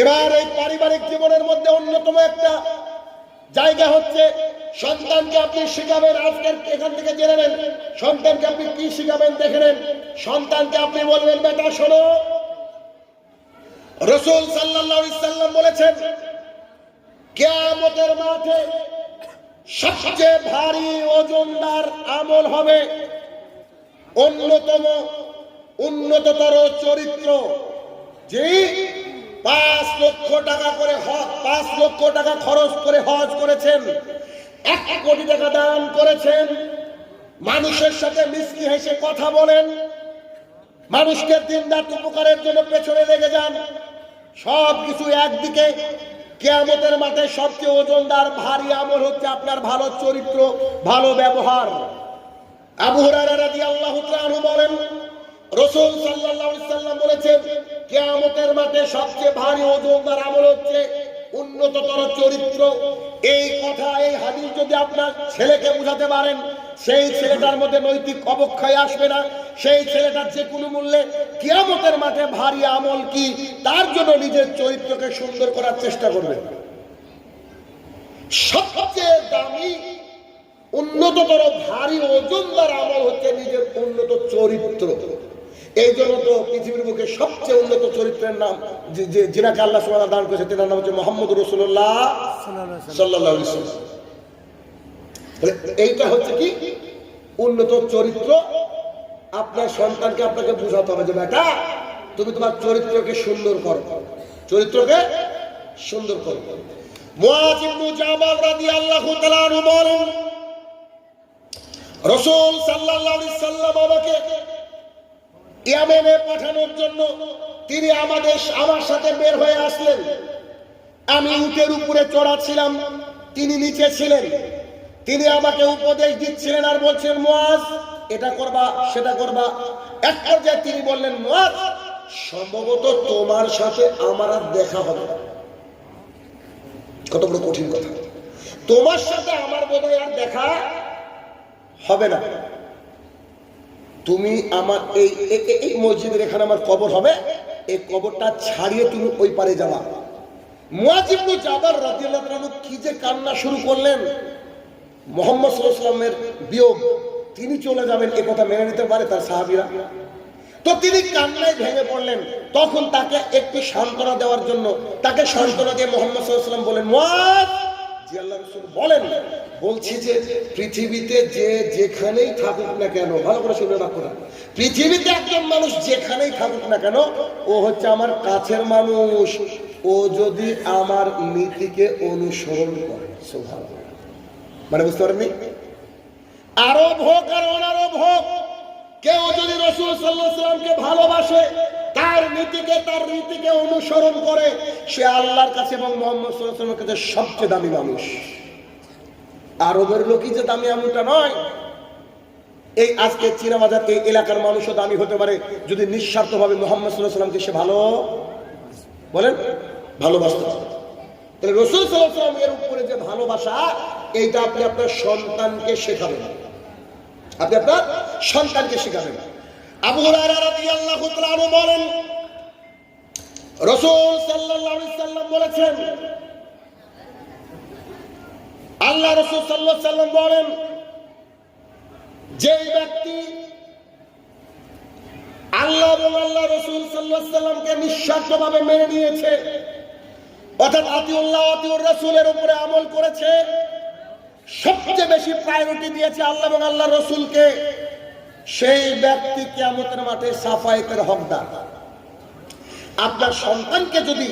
এবার এই পারিবারিক জীবনের মধ্যে অন্যতম একটা জায়গা হচ্ছে সন্তানকে আপনি শিখাবেন। আজকের এখান থেকে জেনে নেন সন্তানকে আপনি কি শিখাবেন দেখে নেন। সন্তানকে আপনি বলবেন, বেটা শোনো, রাসূল সাল্লাল্লাহু আলাইহি সাল্লাম বলেছেন কিয়ামতের মাঠে সবচেয়ে ভারী ওজনদার আমল হবে অন্যতম উন্নততর চরিত্র। যে 5 লক্ষ টাকা করে 5 লক্ষ টাকা খরচ করে হজ করেছেন, 1 কোটি টাকা দান করেছেন, মানুষের সাথে মিষ্টি হেসে কথা বলেন, মানুষকে দিন-রাত উপকারের জন্য পেছনে লেগে যান, সবকিছু একদিকে। কিয়ামতের মাঠে সবচেয়ে ওজনদার ভারী আমল হচ্ছে আপনার ভালো চরিত্র, ভালো ব্যবহার। আবু হুরায়রা রাদিয়াল্লাহু তাআলা আনহু বলেন, রাসূল সাল্লাল্লাহু আলাইহি সাল্লাম বলেছেন কিয়ামতের মাঠে সবচেয়ে ভারী ওজনদার আমল হচ্ছে উন্নততর চরিত্র। এই কথা, এই হাদিস যদি আপনার ছেলেকে বোঝাতে পারেন, সেই ছেলেটার মধ্যে নৈতিক অবক্ষয় আসবে না। সেই ছেলেটার যে কোনো মূল্যে কিয়ামতের মাঠে ভারী আমল কি, তার জন্য নিজের চরিত্রকে সুন্দর করার চেষ্টা করবেন। সবচেয়ে দামি উন্নততর ভারী ওজনদার আমল হচ্ছে নিজের উন্নত চরিত্র। এই জন্য তো পৃথিবীর বুকে সবচেয়ে উন্নত চরিত্রের নাম যিনাকে আল্লাহ সুবহানাহু ওয়া তাআলা দান করেছে, তার নাম হচ্ছে মুহাম্মদুর রাসূলুল্লাহ সাল্লাল্লাহু আলাইহি ওয়াসাল্লাম। এইটা হচ্ছে কি উন্নত চরিত্র। আপনার সন্তানকে আপনাকে বোঝাতে হবে যে বেটা তুমি তোমার চরিত্রকে সুন্দর করো, চরিত্রকে সুন্দর করো। মুআয ইবনে জাবাল রাদিয়াল্লাহু তাআলা আনহু বলেন, রাসূল সাল্লাল্লাহু আলাইহি সাল্লাম আমাকে ইয়ামেনে পাঠানোর জন্য তিনি আমার সাথে বের হয়ে আসলেন। আমি উটের উপরে চড়া ছিলাম, তিনি নিচে ছিলেন। তিনি আমাকে উপদেশ দিচ্ছিলেন আর বলছেন, মুআয এটা করবা সেটা করবা। এক পর্যায়ে তিনি বললেন, মুআয সম্ভবত তোমার সাথে আমার আর দেখা হবে না। কত বড় কঠিন কথা! তোমার সাথে আমার বোধহয় আর দেখা হবে না। তুমি আমার এই মসজিদের এখানে আমার কবর হবে, এই কবরটা ছাড়িয়ে তুমি ওই পারে যাওয়া। মুআয ইবনে জাবাল রাদিয়াল্লাহু তাআলা কি যে কান্না শুরু করলেন। মুহাম্মদ সাল্লাল্লাহু আলাইহি ওয়াসাল্লামের বিয়োগ, তিনি চলে যাবেন এ কথা মেনে নিতে পারে তার সাহাবীরা? তো তিনি কান্নায় ভেঙে পড়লেন। তখন তাকে একটু সান্ত্বনা দেওয়ার জন্য তাকে সান্ত্বনা দিয়ে মুহাম্মদ সাল্লাল্লাহু আলাইহি ওয়াসাল্লাম বলেন, মুআয জি আল্লাহর রাসূল বলেন, বলছি যে পৃথিবীতে যে যেখানেই থাকুক না কেন, ভালো করে শুনে রাখুন, পৃথিবীতে একজন মানুষ যেখানেই থাকুক না কেন ও হচ্ছে আমার কাছের মানুষ। ও যদি আমার নীতিকে অনুসরণ করে, সুবহানাল্লাহ, মানে বুঝতে পারেননি? আরব হোক আর অনারব হোক, কেউ যদি রাসূল সাল্লাল্লাহু আলাইহি ওয়াসাল্লামকে ভালোবাসে, তার রীতিকে অনুসরণ করে, সে আল্লাহর কাছে এবং মুহাম্মদ সাল্লাল্লাহু আলাইহি ওয়াসাল্লামের কাছে সবচেয়ে দামি মানুষ। আরবের লোকই যে দামি এমনটা নয়। এই আজকে চীনাবাজার এই এলাকার মানুষও দামি হতে পারে যদি নিঃস্বার্থভাবে মুহাম্মদ সাল্লাল্লাহু আলাইহি ওয়াসাল্লামকে সে ভালোবাসতে পারে। তাহলে রাসূল সাল্লাল্লাহু আলাইহি ওয়াসাল্লাম এর উপরে যে ভালোবাসা, এইটা আপনি আপনার সন্তানকে শেখাবেন। আপনি আপনার সন্তানকে শেখাবেন। আবু হুরায়রা রাদিয়াল্লাহু তাআলা আনহু বলেন, রাসূল সাল্লাল্লাহু আলাইহি সাল্লাম বলেছেন, আল্লাহ রাসূল সাল্লাল্লাহু আলাইহি সাল্লাম বলেন, যে ব্যক্তি আল্লাহ এবং আল্লাহ রাসূল সাল্লাল্লাহু আলাইহি সাল্লামকে নিঃস্বার্থভাবে মেনে নিয়েছে, অর্থাৎ আতিউল্লাহ আতিউর রাসূলের উপরে আমল করেছে, সবচেয়ে বেশি প্রায়োরিটি দিয়েছে আল্লাহ এবং আল্লাহ রাসূলকে, সেই ব্যক্তি কিয়ামতের মাঠে সাফায়েতের হকদার। আপনার সন্তানকে যদি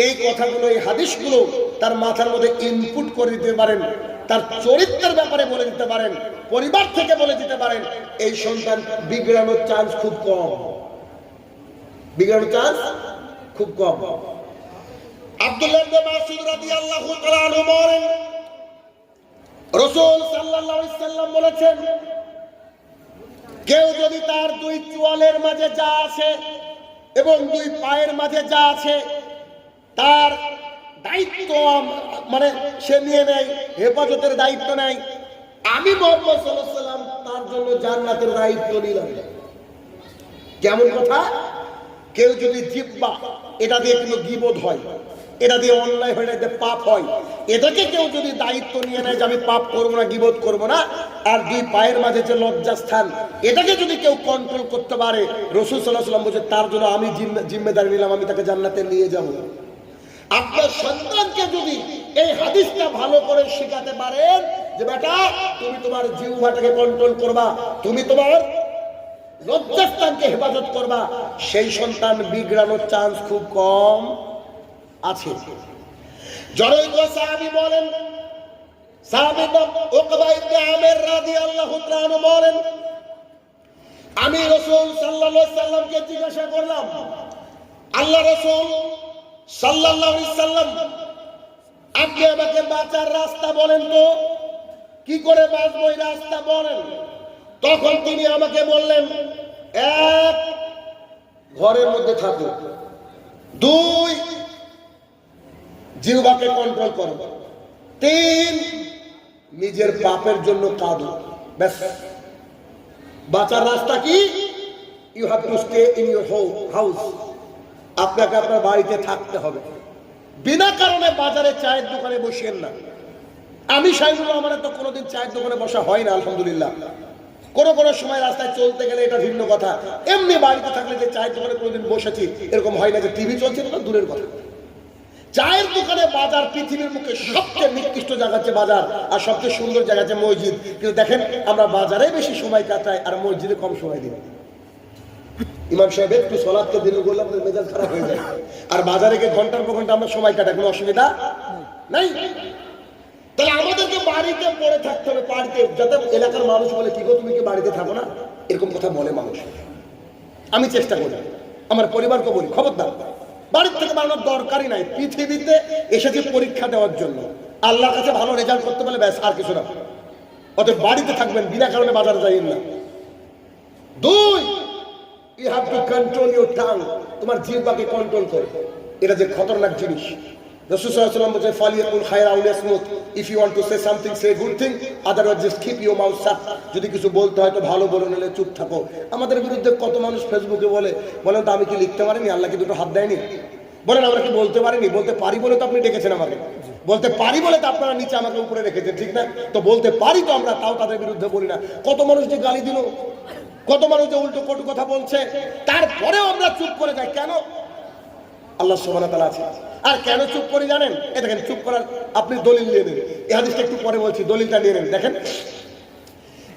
এই কথাগুলো, এই হাদিসগুলো তার মাথার মধ্যে ইনপুট করে দিতে পারেন, তার চরিত্রের ব্যাপারে বলে দিতে পারেন, পরিবার থেকে বলে দিতে পারেন, এই সন্তান বিগড়ানোর চান্স খুব কম। আব্দুল্লাহ ইবনে মাসউদ রাদিয়াল্লাহু তাআলা আনহু বলেন, রাসূল সাল্লাল্লাহু আলাইহি সাল্লাম বলেছেন, কেউ যদি তার 2 চোয়ালের মাঝে যা আছে এবং 2 পায়ের মাঝে যা আছে তার দায়িত্ব মানে সে নিয়ে নেয়, হেফাজতের দায়িত্ব নেয়, আমি মুহাম্মদ সাল্লাল্লাহু আলাইহি ওয়াসাল্লাম তার জন্য জান্নাতের দায়িত্ব নিলাম। কেমন কথা? কেউ যদি জিহ্বা এটা দিয়ে কিন্তু গীবত হয়, এটা দিয়ে অন্যায় হয়, এটা দিয়ে পাপ হয়। এটাকে কেউ যদি দায়িত্ব নিয়ে নেয় যে আমি পাপ করবো না, গীবত করবো না, আর দুই পায়ের মাঝে যে লজ্জাস্থান, এটাকে যদি কেউ কন্ট্রোল করতে পারে, রাসূল সাল্লাল্লাহু আলাইহি ওয়াসাল্লাম বলছে তার জন্য আমি জিম্মেদারি নিলাম, আমি তাকে জান্নাতে নিয়ে যাব। আপনার সন্তানকে যদি এই হাদিসটা ভালো করে শেখাতে পারেন যে বেটা তুমি তোমার জিহ্বাটাকে কন্ট্রোল করবা, তুমি তোমার লজ্জাস্থানকে হেফাজত করবা, সেই সন্তান বিগড়ানোর চান্স খুব কম আছে। জনৈক সাহাবী বলেন, সাহাবী উকবা ইবনে আমির রাদিয়াল্লাহু তাআলা আনহু বলেন, আমি রাসূল সাল্লাল্লাহু আলাইহি সাল্লামকে জিজ্ঞাসা করলাম, আল্লাহ রাসূল সাল্লাল্লাহু আলাইহি সাল্লাম আপনি আমাকে বাঁচার রাস্তা বলেন তো, কি করে বাঁচবো এই রাস্তা বলেন। তখন তিনি আমাকে বললেন, এক, ঘরের মধ্যে থাকো, দুই, জিহ্বাকে কন্ট্রোল করো, তিন, নিজের পাপের জন্য কাঁদো। ব্যাস, বাঁচার রাস্তা কি? You have to stay in your house. আপনাকে আপনার বাড়িতে থাকতে হবে। বিনা কারণে বাজারে চায়ের দোকানে বসেন না। আমি সাইনুল আমার তো কোনোদিন চায়ের দোকানে বসা হয় না, আলহামদুলিল্লাহ। কোনো সময় রাস্তায় চলতে গেলে এটা ভিন্ন কথা, এমনি বাড়িতে থাকলে যে চায়ের দোকানে কোনোদিন বসেছি এরকম হয় না। যে টিভি চলছে না দূরের কথা, চায়ের দোকানে বাজার পৃথিবীর মুখে সবচেয়ে নিকৃষ্ট জায়গা হচ্ছে বাজার, আর সবচেয়ে সুন্দর জায়গা হচ্ছে মসজিদ। কিন্তু দেখেন আমরা বাজারে বেশি সময় কাটাই আর মসজিদে কম সময় দিই। ইমাম সাহেব একটু সলাৎকে দিল বললে আমাদের মেজাজ খারাপ হয়ে যায়, আর বাজারে গিয়ে ঘন্টার পর ঘন্টা আমরা সময় কাটাই, কোনো অসুবিধা নাই। তাহলে আমাদেরকে বাড়িতে পড়ে থাকতে হবে, বাড়িতে, যাতে এলাকার মানুষ বলে কি গো তুমি কি বাড়িতে থাকো না, এরকম কথা বলে মানুষ। আমি চেষ্টা করি, আমার পরিবারকে বলি খবরদার বাড়ির থেকে বানানোর দরকারই নাই। পৃথিবীতে এসেছে পরীক্ষা দেওয়ার জন্য, আল্লাহর কাছে ভালো রেজাল্ট করতে পারলে ব্যাস, আর কিছু না। অতএব বাড়িতে থাকবেন, বিনা কারণে বাজারে যাইয়েন না। দুই, you have to control your tongue, তোমার জিহ্বাকে কন্ট্রোল করো। এটা যে খতরনাক জিনিস। রাসূল সাল্লাল্লাহু আলাইহি ওয়াসাল্লাম বলেছে ফালিয়াকুল খায়রা আও লিয়াসমুত, if you want to say something say good thing, otherwise just keep your mouth shut। যদি কিছু বলতে হয় তো ভালো বলে নিলে চুপ থাকো। আমাদের বিরুদ্ধে কত মানুষ ফেসবুকে বলেন তো আমি কি লিখতে পারিনি, আল্লাহ কি দুটো হাত দেয়নি? বলেন আমরা কি বলতে পারিনি? বলতে পারি বলে তো আপনি ডেকেছেন আমাকে, বলতে পারি বলে তো আপনারা নিচে আমাকে উপরে রেখেছেন, ঠিক না? তো বলতে পারি তো আমরা, তাও তাদের বিরুদ্ধে বলি না। কত মানুষ যে গালি দিল, কত মানুষ যে উল্টো কটু কথা বলছে, তারপরেও আমরা চুপ করে যাই কেন? আল্লাহ সুবহানাহু ওয়া তাআলা আছে। আর কেন চুপ করে জানেন? এ দেখেন, চুপ করার আপনি দলিল নিয়ে নেন। এই হাদিসটা একটু পরে বলছি, দলিলটা নিয়ে নেন। দেখেন,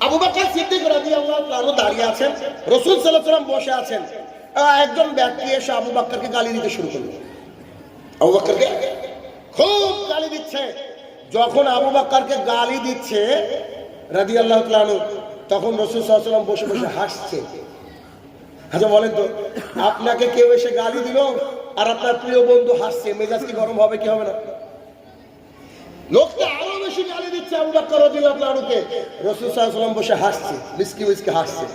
আবু বকর সিদ্দিক রাদিয়াল্লাহু তাআলা দাঁড়িয়ে আছেন, রাসূল সাল্লাল্লাহু আলাইহি ওয়াসাল্লাম বসে আছেন। একজন ব্যক্তি এসে আবু বকরকে গালি দিতে শুরু করলো। আবু বকরকে খুব গালি দিচ্ছে। যখন আবু বকরকে গালি দিচ্ছে রাদিয়াল্লাহু তাআলা, তখন রাসূল সাল্লাল্লাহু আলাইহি ওয়াসাল্লাম বসে বসে হাসছে। আচ্ছা বলেন তো, আপনাকে কেউ এসে গালি দিল আর আপনার প্রিয় বন্ধু হাসছে, মেজাজ কি গরম হবে কি হবে না? লোকটা আরো বেশি গালি দিচ্ছে আবু বকর রাদিয়াল্লাহু তাআলাকে, রাসূল সাল্লাল্লাহু আলাইহি ওয়াসাল্লাম বসে হাসছে, মিসকি মিসকি হাসছে।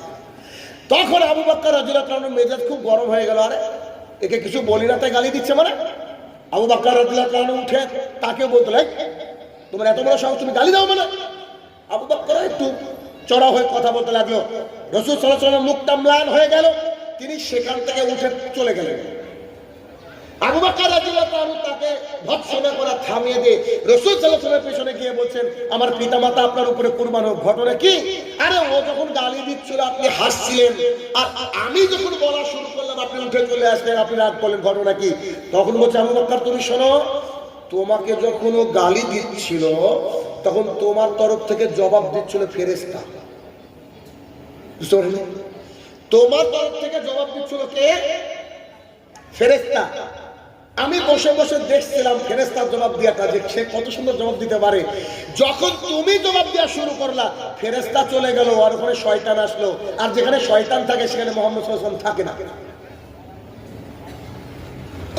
তখন আবু বকর রাদিয়াল্লাহু তাআলার মেজাজ খুব গরম হয়ে গেল। আরে একে কিছু বলি না তাই গালি দিচ্ছে মানে? আবু বকর রাদিয়াল্লাহু তাআলা উঠে তাকে বলতে লাগলেন, তোমার এত বড় সাহস, তুমি গালি দাও মানে? আবু বকর একটু চড়া হয়ে কথা বলতে লাগলো। রাসূল সাল্লাল্লাহু আলাইহি ওয়াসাল্লাম মুখটা ম্লান হয়ে গেল, তিনি সেখান থেকে উঠে চলে গেলেন। আবু বকর রাদিয়াল্লাহু তাআলা তাকে ভৎসনা করা থামিয়ে দিয়ে রাসূল সাল্লাল্লাহু আলাইহি ওয়াসাল্লামের পেছনে গিয়ে বলছেন, আমার পিতামাতা আপনার উপরে কুরবান হোক। ঘটনা কি? আরে ও যখন গালি দিচ্ছিল আপনি হাসছিলেন, আর আমি যখন বলা শুরু করলাম আপনি উঠে চলে আসলেন, আপনি রাগ করলেন। ঘটনা কি? তখন বলছে, আবু বকর তুমি শোনো, তোমাকে যখন ও গালি দিচ্ছিল তখন তোমার তরফ থেকে জবাব দিচ্ছিল ফেরেশতা। বুঝতে পারলেন? তোমার তরফ থেকে জবাব দিচ্ছিল কে? ফেরেশতা। আমি বসে বসে দেখছিলাম ফেরেশতার জবাব দিয়াটা, যে সে কত সুন্দর জবাব দিতে পারে। যখন তুমি জবাব দেওয়া শুরু করলা, ফেরেশতা চলে গেল, আর ওখানে শয়তান আসলো। আর যেখানে শয়তান থাকে সেখানে মুহাম্মদ সাল্লাল্লাহু আলাইহি ওয়াসাল্লাম থাকে না।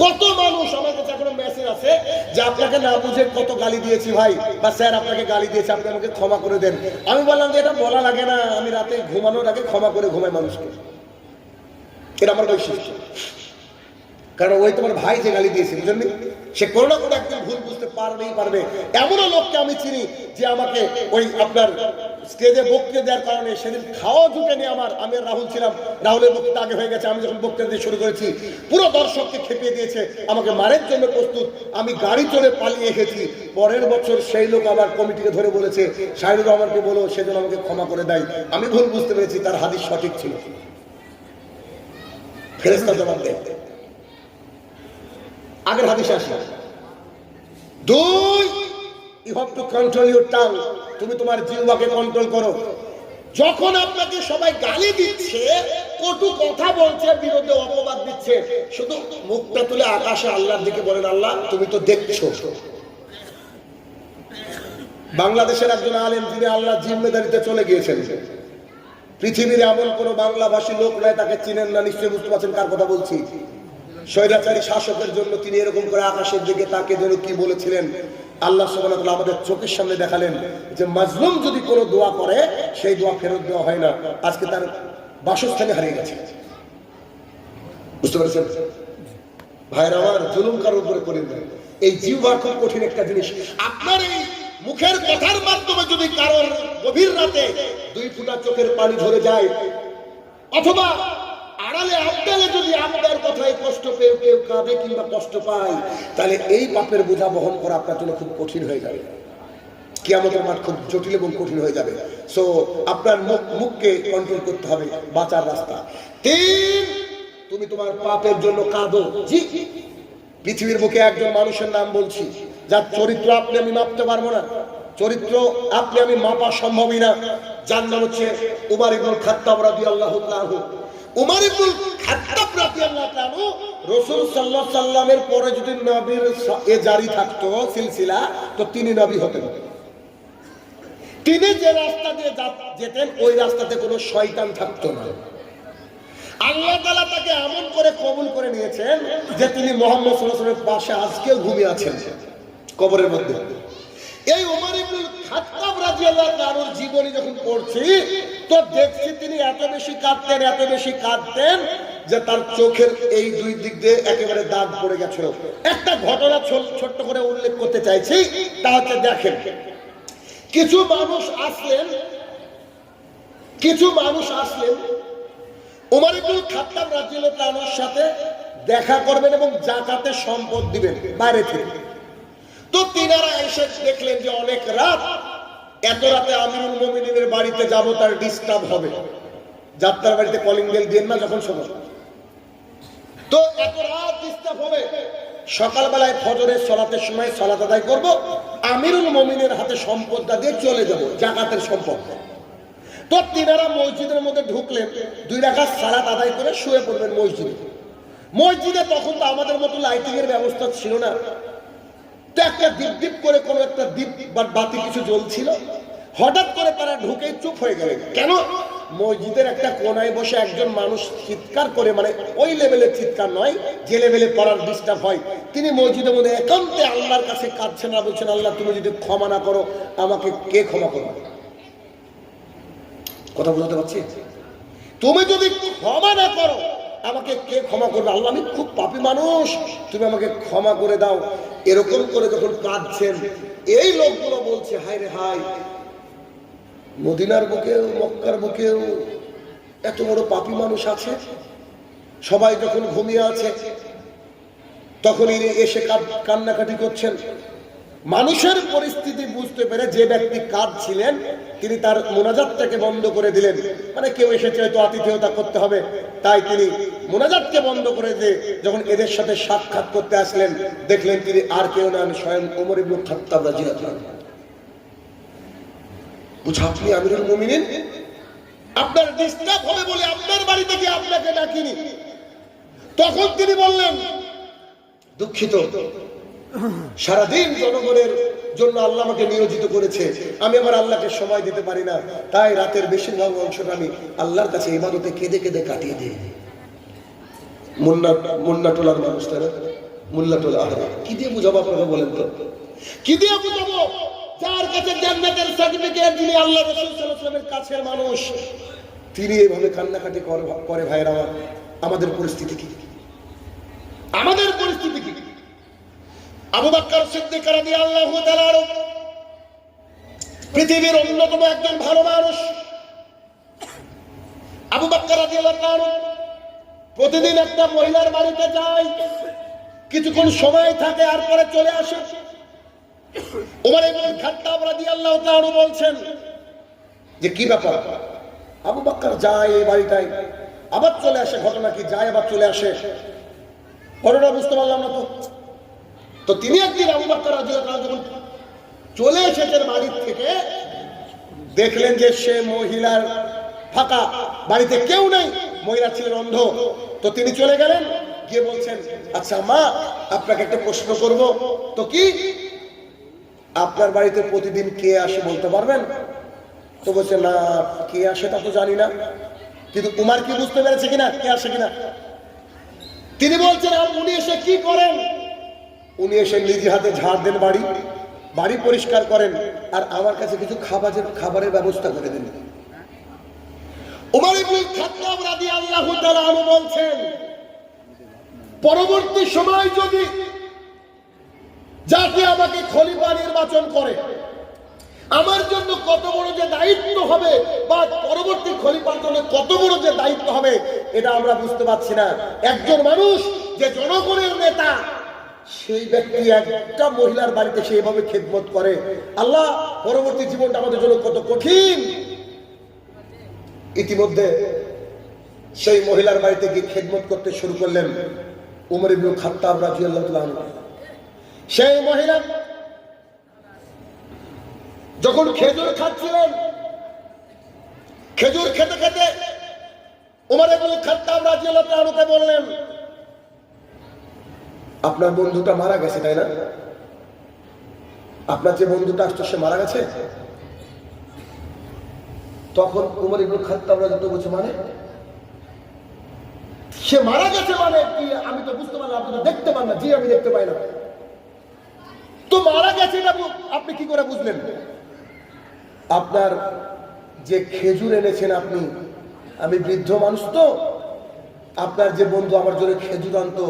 কত মানুষ আমার কাছে এখনো মেসেজ আছে যে আপনাকে না বুঝে কত গালি দিয়েছি ভাই, বা স্যার আপনাকে গালি দিয়েছে, আপনি আমাকে ক্ষমা করে দেন। আমি বললাম যে এটা বলা লাগে না, আমি রাতে ঘুমানোর আগে ক্ষমা করে ঘুমাই মানুষকে। এটা আমার বৈশিষ্ট্য। কারণ ওই তোমার ভাই যে গালি দিয়েছে, বুঝলেন, সে কোনো না কোনো একদিন ভুল বুঝতে পারবে। এমনও লোককে আমি চিনি যে আমাকে ওই আপনার স্টেজে বক্তৃতা দেওয়ার কারণে সেদিন খাওয়া জুটেনি আমার। আমি আর রাহুল ছিলাম, রাহুলের বক্তৃতা আগে হয়ে গেছে। আমি যখন বক্তৃতা দিয়ে শুরু করেছি পুরো দর্শককে খেপিয়ে দিয়েছে, আমাকে মারের জন্য প্রস্তুত। আমি গাড়ি চড়ে পালিয়ে এসেছি। পরের বছর সেই লোক আবার কমিটিকে ধরে বলেছে শাহিনুর রহমানকে বলো সেজন্য আমাকে ক্ষমা করে দেয়। আমি ভুল বুঝতে পেরেছি, তার হাদিস সঠিক ছিল। ফেরেশতা জবাব দেয়। আগের হাদিসে আসে, 2 you have to control your tongue, তুমি তোমার জিহ্বাকে কন্ট্রোল করো। যখন আপনাকে সবাই গালি দিচ্ছে, কটু কথা বলছে, বিরুদ্ধে অপবাদ দিচ্ছে, শুধু মুখটা তুলে আকাশে আল্লাহর দিকে বলেন, আল্লাহ তুমি তো দেখছো। বাংলাদেশের একজন আলেম, যিনি আল্লাহ জিম্মেদারিতে চলে গিয়েছেন, পৃথিবীর এমন কোন বাংলাভাষী লোক নয় তাকে চিনেন না, নিশ্চয়ই বুঝতে পারছেন কার কথা বলছি। স্বৈরাচারী শাসকের জন্য তিনি এরকম করে আকাশের দিকে তাকে যেন কি বলেছিলেন, আল্লাহ সুবহানাহু ওয়া তাআলা আমাদের চোখের সামনে দেখালেন যে মাজলুম যদি কোনো দোয়া করে সেই দোয়া ফেরত দেওয়া হয় না। আজকে তার বাসস্থানে হারিয়ে গেছে। বুঝতে পারছেন ভাইরা আমার, জুলুম কারোর উপরে করেন না। এই জিহ্বা খুব কঠিন একটা জিনিস। আপনার এই মুখের কথার মাধ্যমে যদি কারোর গভীর রাতে 2 ফোঁটা চোখের পানি ঝরে যায়, অথবা আড়ালে আবদালে যদি আপনার কথায় কষ্ট পেয়ে কেউ কাঁদে কিংবা কষ্ট পায়, তাহলে এই পাপের বোঝা বহন করা আপনার জন্য খুব কঠিন হয়ে যাবে। কিয়ামতের মাঠ খুব জটিল এবং কঠিন হয়ে যাবে। সো আপনার মুখকে কন্ট্রোল করতে হবে, বাঁচার রাস্তা। 3, তুমি তোমার পাপের জন্য কাঁদো। জি, পৃথিবীর বুকে একজন মানুষের নাম বলছি যার চরিত্র আপনি আমি মাপতে পারবো না, চরিত্র আপনি আমি মাপা সম্ভবই না। যার নাম হচ্ছে উমর ইবনুল খাত্তাব রাদিয়াল্লাহু তাআলা। উমর ইবনুল খাত্তাব রাদিয়াল্লাহু তাআলা রাসূল সাল্লাল্লাহু আলাইহি সাল্লামের পরে যদি নবীর এ জারি থাকতো সিলসিলা, তো তিনি নবী হতেন। তিনি যে রাস্তা দিয়ে যেতেন ওই রাস্তাতে কোনো শয়তান থাকতো না। আল্লাহ তাআলা তাকে এমন করে কবুল করে নিয়েছেন যে তিনি মুহাম্মদ সাল্লাল্লাহু আলাইহি ওয়াসাল্লামের পাশে আজকেও ঘুমিয়ে আছেন কবরের মধ্যে। এই উমর ইবনুল খাত্তাব রাদিয়াল্লাহু তাআলার জীবনী যখন পড়ছি, তো দেখছি তিনি এত বেশি কাঁদতেন যে তার চোখের এই 2 দিক দিয়ে একেবারে দাগ পড়ে গেছিল। একটা ঘটনা ছোট্ট করে উল্লেখ করতে চাইছি, তা হচ্ছে দেখেন, কিছু মানুষ আসলেন উমর ইবনুল খাত্তাব রাদিয়াল্লাহু তাআলার সাথে দেখা করবেন এবং যাকাতের সম্পদ দিবেন বাইরে থেকে। তো তিনারা এসে দেখলেন যে অনেক রাত, এত রাতে আমিরুল মুমিনিনের বাড়িতে যাব, তার ডিস্টার্ব হবে। যাত্রার বাড়িতে কলিং বেল দেন না যখন সময়, তো এত রাত ডিস্টার্ব হবে। সকালবেলায় ফজরের সালাতের সময় সালাত আদায় করব, আমিরুল মুমিনের হাতে সম্পদটা দিয়ে চলে যাব, যাকাতের সম্পদ। তো তিনারা মসজিদের মধ্যে ঢুকলেন, 2 রাকাত সালাত আদায় করে শুয়ে পড়বেন মসজিদে। তখন তো আমাদের মতো লাইটিং এর ব্যবস্থা ছিল না, তো একটা দীপ করে কোনো একটা দীপ বা বাতি কিছু জ্বলছিল। হঠাৎ করে তারা ঢুকে চুপ হয়ে গেলেন। কেন? মসজিদের একটা কোনায় বসে একজন মানুষ চিৎকার করে, মানে ওই লেভেলের চিৎকার নয় যে লেভেলে পড়ার ডিস্টার্ব হয়, তিনি মসজিদের মধ্যে একান্তে আল্লাহর কাছে কাঁদছেন আর বলছেন, আল্লাহ তুমি যদি ক্ষমা না করো আমাকে কে ক্ষমা করবে? কথা বুঝতে পারছি? তুমি যদি ক্ষমা না করো আমাকে কে ক্ষমা করবে? আল্লাহ আমি খুব পাপী মানুষ, তুমি আমাকে ক্ষমা করে দাও। এরকম করে যখন কাঁদছেন, এই লোকগুলো বলছে, হায় রে হায়, মদিনার বুকেও মক্কার বুকেও এত বড় পাপী মানুষ আছে। সবাই যখন ঘুমিয়ে আছে তখন ইনি এসে কান্নাকাটি করছেন। মানুষের পরিস্থিতি বুঝতে পেরে যে ব্যক্তি কাঁদছিলেন তিনি তার মোনাজাতটাকে বন্ধ করে দিলেন। মানে কেউ এসেছে হয়তো আতিথেয়তা করতে হবে, তাই তিনি মোনাজাতকে বন্ধ করে দিয়ে যখন এদের সাথে সাক্ষাৎ করতে আসলেন, দেখলেন তিনি আর কেউ নন, স্বয়ং ওমর ইবনুল খাত্তাব রাদিয়াল্লাহু আনহু। বুঝা, আপনি আমিরুল মুমিনিন, আপনার ডিস্টার্ব হবে বলে আপনার বাড়ি থেকে আপনাকে ডাকিনি। তখন তিনি বললেন, দুঃখিত, সারাদিন জনগণের জন্য আল্লাহ আমাকে নিয়োজিত করেছে, আমি আমার আল্লাহকে সময় দিতে পারি না, তাই রাতের বেশিরভাগ অংশটা আমি আল্লাহর কাছে ইবাদতে কেঁদে কেঁদে কাটিয়ে দিই। মুন্নাটোলার মানুষ, তারা মুল্লাটোলা, কি দিয়ে বুঝাবো আপনারা বলেন তো? কি দিয়ে বুঝাবো? যার কাছে জান্নাতের সার্টিফিকেট, যিনি আল্লাহ রাসূল সাল্লাল্লাহু আলাইহি ওয়াসাল্লামের কাছের মানুষ, তিনি এইভাবে কান্নাকাটি করে। ভাইরা আমার, আমাদের পরিস্থিতি কি? আমাদের পরিস্থিতি কি? আবু বকর সিদ্দিক রাদিয়াল্লাহু তাআলা পৃথিবীর অন্যতম একজন ভালো মানুষ আবু বকর রাদিয়াল্লাহু তাআলা প্রতিদিন একটা মহিলার বাড়িতে যায়, কিছুক্ষণ সময় থাকে আর পরে চলে আসে। ওমর ইবনে খাত্তাব রাদিয়াল্লাহু তাআলা বলছেন যে কি ব্যাপার, আবু বকর যায় এই বাড়িটায় আবার চলে আসে, ঘটনা কি, যায় আবার চলে আসে, ঘটনা বুঝতে পারলাম না। তো তিনি একদিন আবু বকর রাদিয়াল্লাহু তাআলা যখন চলে এসেছেন বাড়ির থেকে, দেখলেন যে সে মহিলার ফাঁকা, বাড়িতে কেউ নেই, মহিলা ছিলেন অন্ধ। তো তিনি চলে গেলেন, গিয়ে বলছেন, আচ্ছা মা, আপনাকে একটা প্রশ্ন করব। তো কি? আপনার বাড়িতে প্রতিদিন কে আসে বলতে পারবেন? তো বলছে, না, কে আসে তা তো জানি না, কিন্তু উমার কি বুঝতে পেরেছে কিনা কে আসে কিনা। তিনি বলছেন, উনি এসে কি করেন? উনি এসে নিজে হাতে ঝাড় দেন, বাড়ি পরিষ্কার করেন, আর আমার কাছে কিছু খাবারের ব্যবস্থা করে দেন। উমর ইবনে খাত্তাব রাদিয়াল্লাহু তাআলা আনহু বলছেন, পরবর্তী সময় যদি যাকে আমাকে খলিফা নির্বাচন করে, আমার জন্য কত বড় যে দায়িত্ব হবে, বা পরবর্তী খলিফার জন্য কত বড় যে দায়িত্ব হবে, এটা আমরা বুঝতে পারছি না। একজন মানুষ যে জনগণের নেতা, সেই ব্যক্তি একটা মহিলার বাড়িতে সেইভাবে খেদমত করে, আল্লাহ, পরবর্তী জীবনটা আমাদের জন্য কত কঠিন। ইতিমধ্যে সেই মহিলার বাড়িতে গিয়ে খেদমত করতে শুরু করলেন উমর ইবনে খাত্তাব রাদিয়াল্লাহু তাআলা আনহু। সেই মহিলা যখন খেজুর খাচ্ছিলেন, খেজুর খেতে খেতে উমর ইবনে খাত্তাব রাদিয়াল্লাহু তাআলা আনহুকে বললেন, আপনার বন্ধুটা মারা গেছে, তাই না? আপনার যে বন্ধুটা আসতো সে মারা গেছে? তখন উমর ইবনে খাত্তাব রাদিয়াল্লাহু তাআলা বলছে, মানে সে মারা গেছে মানে কি? আমি তো বুঝতে পারলাম, আপনি তো দেখতে পান না। জি, আমি দেখতে পাই না। তো মারা গেছে এটা আপনি কি করে বুঝলেন? আপনার যে খেজুর এনেছেন আপনি, আমি বৃদ্ধ মানুষ, তো আপনার যে বন্ধু আমার জন্য খেজুর আনতো,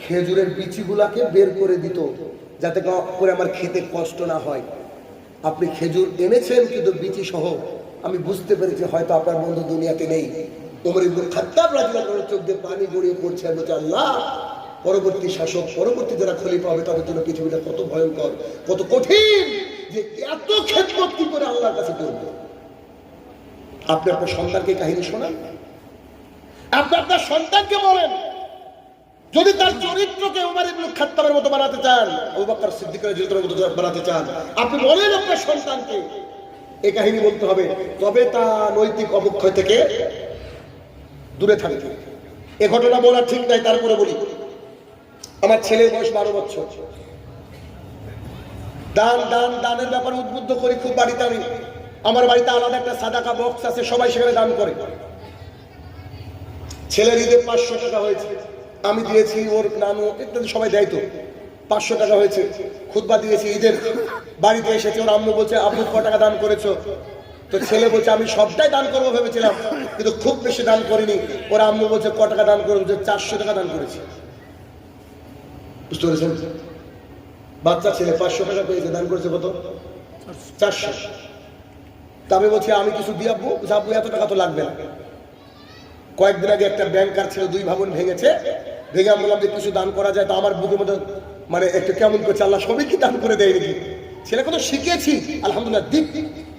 খেজুরের বিচিগুলাকে বের করে দিত যাতে করে আমার খেতে কষ্ট না হয়। আপনি খেজুর এনেছেন কিন্তু বিচি সহ, আমি বুঝতে পেরেছি হয়তো আপনার বন্ধু দুনিয়াতে নেই। উমর ইবনে খাত্তাব রাদিয়াল্লাহু তাআলা চোখ দিয়ে পানি গড়িয়ে পড়ছে, বলছে, আল্লাহ, পরবর্তী শাসক, পরবর্তী যারা খলিফা হবে তাদের জন্য পৃথিবীটা কত ভয়ঙ্কর, কত কঠিন, যে এত খেদমত কি করে আল্লাহর কাছে করবে। আপনি আপনার সন্তানকে কাহিনী শোনান, আপনি আপনার সন্তানকে বলেন, যদি তার চরিত্রকে উমর ইবনে খাত্তাবের মতো বানাতে চান, আবু বকর সিদ্দিকের চরিত্রের মতো বানাতে চান, আপনি বলেন আপনার সন্তানকে এই কাহিনী বলতে হবে, তবে তা নৈতিক অবক্ষয় থেকে দূরে থাকবে। এ ঘটনা বলা ঠিক নাই, তারপরে বলি, আমার ছেলের বয়স 12 বছর। দানের ব্যাপারে উদ্বুদ্ধ করি খুব বাড়িতে। আমার বাড়িতে আলাদা একটা সাদাকা বক্স আছে, সবাই সেখানে দান করে। ছেলের ঈদে 500 টাকা হয়েছে, আমি দিয়েছি, ওর নানু ইত্যাদি সবাই দেয়, তো 500 টাকা হয়েছে। খুতবা দিয়েছি, ঈদের বাড়িতে এসেছে, ওর আম্মু বলছে, আব্বু ক টাকা দান করেছো? তো ছেলে বলছে, আমি সবটাই দান করবো ভেবেছিলাম, কিন্তু খুব বেশি দান করিনি। ওর আম্মু বলছে, ক টাকা দান করেছে? 400 টাকা দান করেছি। বুঝতে পেরেছেন? বাচ্চা ছেলে 500 টাকা পেয়েছে, দান করেছে কত? 400। তা আমি বলছি, আমি কিছু দিয়ে আব্বু, আব্বু এত টাকা তো লাগবে না। কয়েকদিন আগে একটা ব্যাংকার ছিল, 2 ভবন ভেঙেছে, ভেঙে আমি বললাম যে কিছু দান করা যায়, তো আমার বুকের মধ্যে মানে একটু কেমন করছে, আল্লাহ সবই কি দান করে দেয় নাকি? ছেলেকে তো শিখেছি, আলহামদুলিল্লাহ দিক।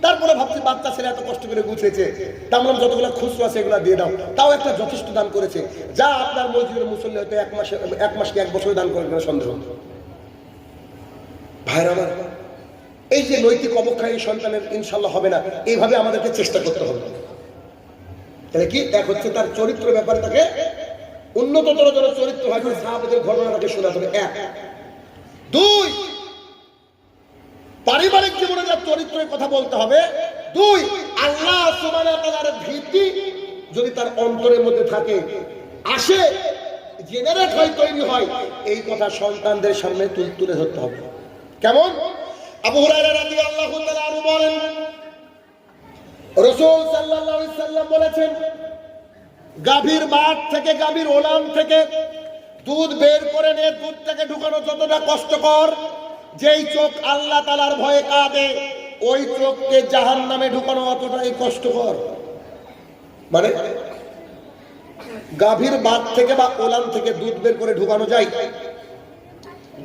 তারপরে ভাবছি, বাচ্চা ছেলে এত কষ্ট করে গুছিয়েছে, তা বললাম যতগুলো খুচরো আছে এগুলো দিয়ে দাও, তাও একটা যথেষ্ট দান করেছে। যা আপনার মসজিদের মুসল্লি হয়তো 1 মাস কি 1 বছরে দান করেন না, সন্দেহ। ভাইরা আমার, এই যে নৈতিক অবক্ষয় এই সন্তানের ইনশাল্লাহ হবে না, এইভাবে আমাদেরকে চেষ্টা করতে হবে। তাহলে কি, এক হচ্ছে তার চরিত্র ব্যাপারে তাকে উন্নততর যেন চরিত্র হয়, সাহাবাদের ঘটনাটাকে শোনাতে হবে। 1, 2, পারিবারিক জীবনে যার চরিত্রের কথা বলতে হবে। 2, আল্লাহ সুবহানাহু ওয়া তাআলার ভীতি যদি তার অন্তরের মধ্যে থাকে, আসে, জেনারেট হয়, তৈরি হয়, এই কথা সন্তানদের সামনে তুলে ধরতে হবে। কেমন? আবু হুরায়রা রাদিয়াল্লাহু তাআলা আনহু বলেন, রাসূল সাল্লাল্লাহু আলাইহি সাল্লাম বলেছেন, গাভীর বাট থেকে, গাভীর ওলান থেকে দুধ বের করে নিয়ে দুধটাকে ঢুকানো যতটা কষ্টকর, যেই চোখ আল্লাহ তাআলার ভয়ে কাঁদে, ওই চোখকে জাহান্নামে ঢুকানো অতটাই কষ্টকর। মানে গাভীর বাত থেকে বা ওলান থেকে দুধ বের করে ঢুকানো যায়,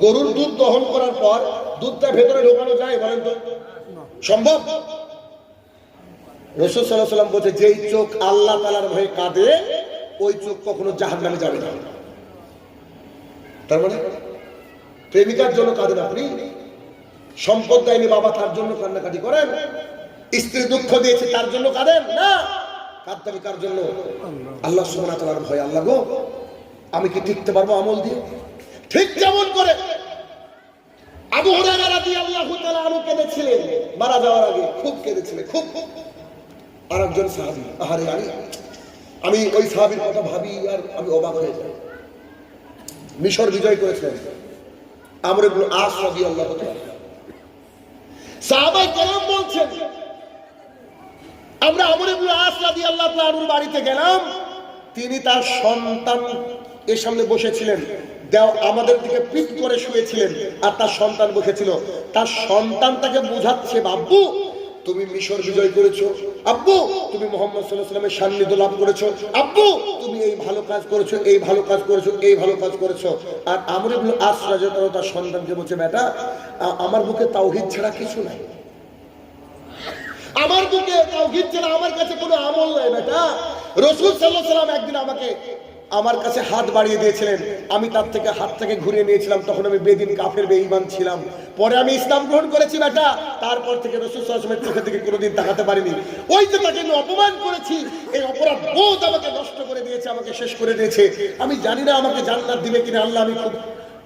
গরুর দুধ দহন করার পর দুধটা ভেতরে ঢোকানো যায়? বলেন তো, সম্ভব? রাসূল সাল্লাল্লাহু আলাইহি ওয়াসাল্লাম বলছে, যেই চোখ আল্লাহ তাআলার ভয়ে কাঁদে ওই চোখ কখনো জাহান্নামে যাবে না। তার মানে প্রেমিকার জন্য কাঁদেন আপনি, সম্পদ দেয়নি বাবা তার জন্য কান্নাকাটি করেন, স্ত্রী দুঃখ দিয়েছে তার জন্য কাঁদেন না, কাঁদতে কার জন্য? আল্লাহ সুবহানাহু ওয়া তাআলার ভয়। আল্লাহ গো, আমি কি টিকতে পারবো আমল দিয়ে? ঠিক যেমন করে আবু হুরায়রা রাদিয়াল্লাহু তাআলা আনহু কেঁদেছিলেন মারা যাওয়ার আগে, খুব কেঁদেছিলেন, খুব। আরেকজন সাহাবী, আহারে আমি ওই সাহাবীর কথা ভাবি আর আমি অবাক হয়ে যাই। মিশর বিজয় করেছিলেন আমর ইবনে আস রাদিয়াল্লাহু তাআলা। সাহাবায়ে কেরাম বলছেন, আমরা আমর ইবনে আস রাদিয়াল্লাহু তাআলার বাড়িতে গেলাম, তিনি তার সন্তান এর সামনে বসেছিলেন, আমাদের দিকে পিঠ করে শুয়েছিলেন, আর তার সন্তান বসেছিল। তার সন্তান তাকে বোঝাচ্ছে, আব্বু তুমি মিশর বিজয় করেছো, আব্বু তুমি মুহাম্মদ সাল্লাল্লাহু আলাইহি ওয়াসাল্লামের সান্নিধ্য লাভ করেছো, আব্বু তুমি এই ভালো কাজ করেছো, এই ভালো কাজ করেছো, এই ভালো কাজ করেছো। আর আমর ইবনে আস রাদিয়াল্লাহু তাআলা তার সন্তানকে বলছে, বেটা আমার বুকে তাওহীদ ছাড়া কিছু নাই, আমার বুকে তাওহীদ ছাড়া আমার কাছে কোনো আমল নাই বেটা। রাসূল সাল্লাল্লাহু আলাইহি ওয়াসাল্লাম একদিন আমার কাছে হাত বাড়িয়ে দিয়েছিলেন, আমি তার থেকে হাত থেকে ঘুরিয়ে নিয়েছিলাম, তখন আমি বেদিন কাফের বেঈমান ছিলাম, পরে আমি ইসলাম গ্রহণ করেছি বেটা। তারপর থেকে রাসূল সাল্লাল্লাহু আলাইহি ওয়াসাল্লামের চোখের দিকে কোনোদিন তাকাতে পারিনি। ওই যে তাকে আমি অপমান করেছি, এই অপরাধ বোধ আমাকে নষ্ট করে দিয়েছে, আমাকে শেষ করে দিয়েছে। আমি জানি না আমাকে জান্নাত দিবে কিনা আল্লাহ, আমি খুব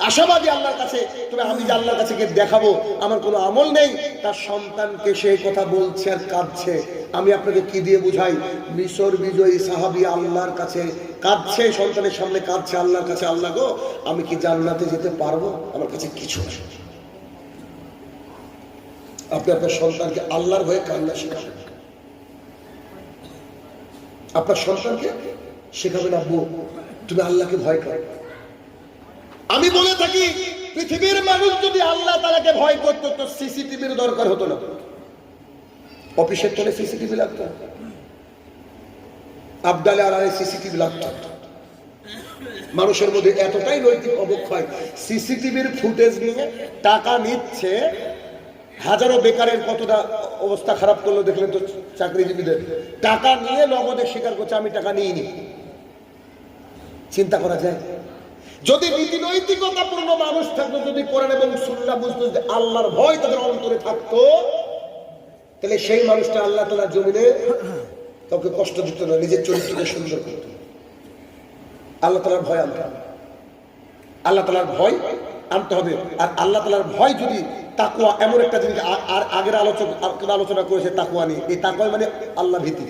আশাবাদী আল্লাহর কাছে, তবে আমি যে আল্লাহর কাছে গিয়ে দেখাবো আমার কোনো আমল নেই। তার সন্তানকে সেই কথা বলছে আর কাঁদছে। আমি আপনাকে কি দিয়ে বুঝাই? মিশর বিজয়ী সাহাবী আল্লাহর কাছে কাঁদছে, সন্তানের সামনে কাঁদছে আল্লাহর কাছে, আল্লাহ গো আমি কি জান্নাতে যেতে পারবো? আমার কাছে কিছু নেই। আপনি আপনার সন্তানকে আল্লাহর ভয়ে কান্না শেখাবেন, আপনার সন্তানকে শেখাবেন, আব্বু তুমি আল্লাহকে ভয় করো। আমি বলে থাকি, পৃথিবীর মানুষ যদি আল্লাহ তাআলাকে ভয় করত তো সিসিটিভির দরকার হতো না, অফিসের তলে সিসিটিভি লাগতো, আবদালে আড়ালে সিসিটিভি লাগতো। মানুষের মধ্যে এতটাই নৈতিক অবক্ষয়, সিসিটিভির ফুটেজ নিয়ে টাকা নিচ্ছে। হাজারো বেকারের কতটা অবস্থা খারাপ করলো দেখলেন তো, চাকরিজীবীদের টাকা নিয়ে নগদে স্বীকার করছে আমি টাকা নিইনি। চিন্তা করা যায়? যদি নীতি নৈতিকতাপূর্ণ মানুষ থাকতো, যদি কোরআন এবং সুন্নাহ বুঝতো, যে আল্লাহর ভয় তাদের অন্তরে থাকতো, তাহলে সেই মানুষটা আল্লাহ তাআলার জমিনে কাউকে কষ্ট দিত না, নিজের চরিত্রকে সুন্দর করত। আল্লাহ তাআলার ভয় আনতে হবে, আল্লাহ তাআলার ভয় আনতে হবে। আর আল্লাহ তাআলার ভয় যদি তাকওয়া, এমন একটা জিনিস আর আগের আলোচনা করেছে তাকওয়া নিয়ে। এই তাকওয়া মানে আল্লাহ ভীতি।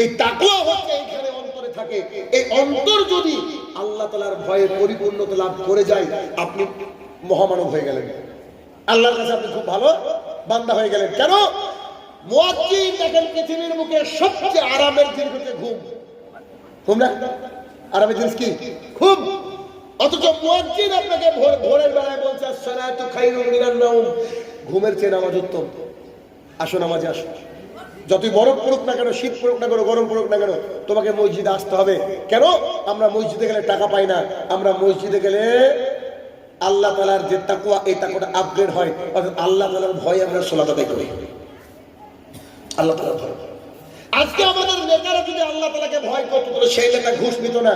এই তাকওয়া হচ্ছে এইখানে অন্তরে থাকে। এই অন্তর যদি আল্লাহ তাআলার ভয়ে পরিপূর্ণতা লাভ করে যায়, আপনি মহামানব হয়ে গেলেন, আল্লাহর কাছে আপনি খুব ভালো বান্দা হয়ে গেলেন। কেন? মুয়াজ্জিন দেখেন পৃথিবীর মুখে সবচেয়ে আরামের জিনিস হচ্ছে ঘুম। ঘুম না আরামের জিনিস কি? ঘুম। অথচ মুয়াজ্জিন আপনাকে ভোরের বেলায় বলছে আসসালাতু খায়রুম মিনান নাওম, ঘুমের চেয়ে নামাজ উত্তম, আসো নামাজে আসো। যতই বরফ পড়ুক না কেন, শীত পড়ুক না কেন, গরম পড়ুক না কেন, তোমাকে মসজিদে আসতে হবে। কেন? আমরা মসজিদে গেলে টাকা পাই না, আমরা মসজিদে গেলে আল্লাহ তাআলার যে তাকওয়া, এই তাকওয়াটা আপগ্রেড হয়। অর্থাৎ আল্লাহ তাআলার ভয়ে আমরা সালাত আদায় করি, আল্লাহ তাআলার ভয়। আজকে আমাদের নেতারা যদি আল্লাহ তাআলাকে ভয় করতো, তাহলে সেই নেতা ঘুষ নিত না।